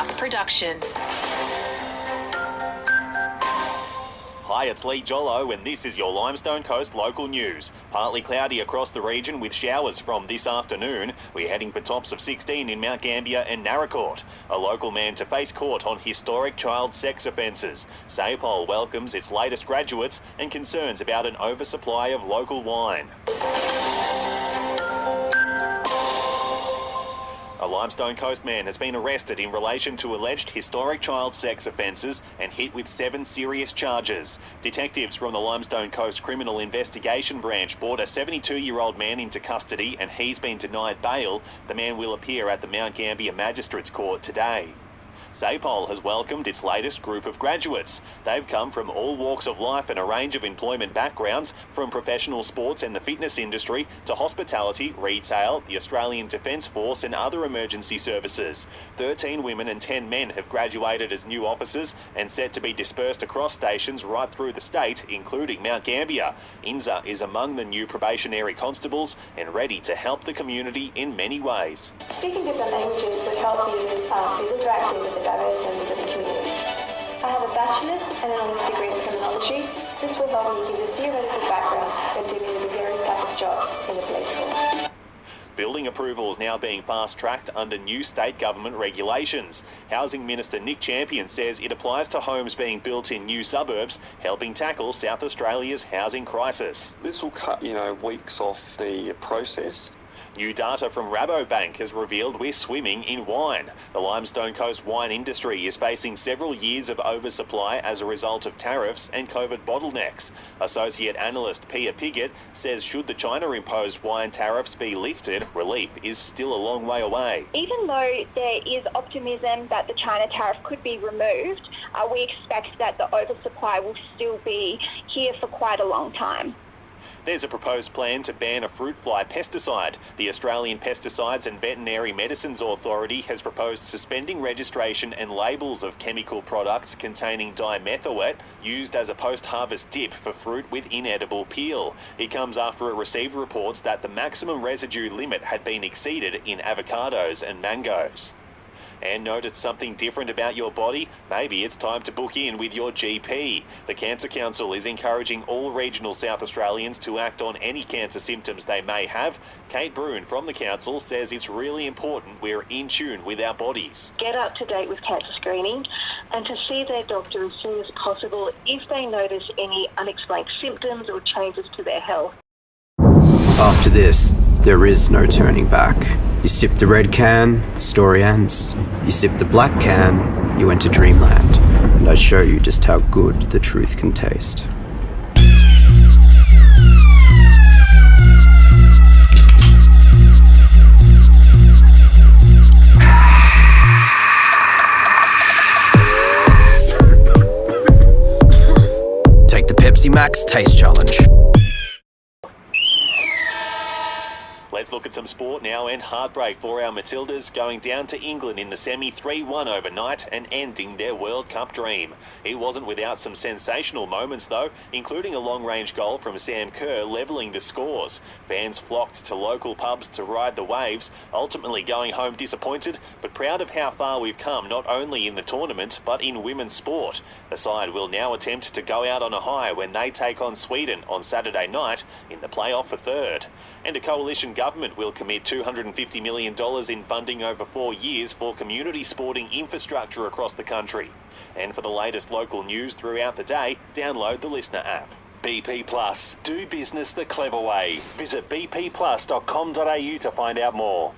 LISTNR production. Hi, it's Lee Jollo and this is your Limestone Coast local news. Partly cloudy across the region with showers from this afternoon. We're heading for tops of 16 in Mount Gambier and Narracourt. A local man to face court on historic child sex offences. SAPOL welcomes its latest graduates and concerns about an oversupply of local wine. A Limestone Coast man has been arrested in relation to alleged historic child sex offences and hit with 7 serious charges. Detectives from the Limestone Coast Criminal Investigation Branch brought a 72-year-old man into custody and he's been denied bail. The man will appear at the Mount Gambier Magistrates Court today. SAPOL has welcomed its latest group of graduates. They've come from all walks of life and a range of employment backgrounds, from professional sports and the fitness industry to hospitality, retail, the Australian Defence Force and other emergency services. 13 women and 10 men have graduated as new officers and set to be dispersed across stations right through the state, including Mount Gambier. INZA is among the new probationary constables and ready to help the community in many ways. Speaking different languages would help you be interactive with the diverse members of the community. I have a bachelor's and an honours degree in criminology. This will help me give a theoretical background when dealing with the various types of jobs in the police force. Building approvals now being fast-tracked under new state government regulations. Housing Minister Nick Champion says it applies to homes being built in new suburbs, helping tackle South Australia's housing crisis. This will cut, weeks off the process. New data from Rabobank has revealed we're swimming in wine. The Limestone Coast wine industry is facing several years of oversupply as a result of tariffs and COVID bottlenecks. Associate analyst Pia Piggott says should the China-imposed wine tariffs be lifted, relief is still a long way away. Even though there is optimism that the China tariff could be removed, we expect that the oversupply will still be here for quite a long time. There's a proposed plan to ban a fruit fly pesticide. The Australian Pesticides and Veterinary Medicines Authority has proposed suspending registration and labels of chemical products containing dimethylate used as a post-harvest dip for fruit with inedible peel. It comes after it received reports that the maximum residue limit had been exceeded in avocados and mangoes. And noticed something different about your body? Maybe it's time to book in with your GP. The Cancer Council is encouraging all regional South Australians to act on any cancer symptoms they may have. Kate Broon from the Council says it's really important we're in tune with our bodies. Get up to date with cancer screening and to see their doctor as soon as possible if they notice any unexplained symptoms or changes to their health. After this, there is no turning back. You sip the red can, the story ends. You sip the black can, you enter dreamland. And I show you just how good the truth can taste. Take the Pepsi Max Taste Challenge. Let's look at some sport now, and heartbreak for our Matildas going down to England in the semi 3-1 overnight and ending their World Cup dream. It wasn't without some sensational moments though, including a long-range goal from Sam Kerr levelling the scores. Fans flocked to local pubs to ride the waves, ultimately going home disappointed but proud of how far we've come not only in the tournament but in women's sport. The side will now attempt to go out on a high when they take on Sweden on Saturday night in the playoff for third. And a coalition government will commit $250 million in funding over 4 years for community sporting infrastructure across the country. And for the latest local news throughout the day, download the LISTNR app. BP Plus. Do business the clever way. Visit bpplus.com.au to find out more.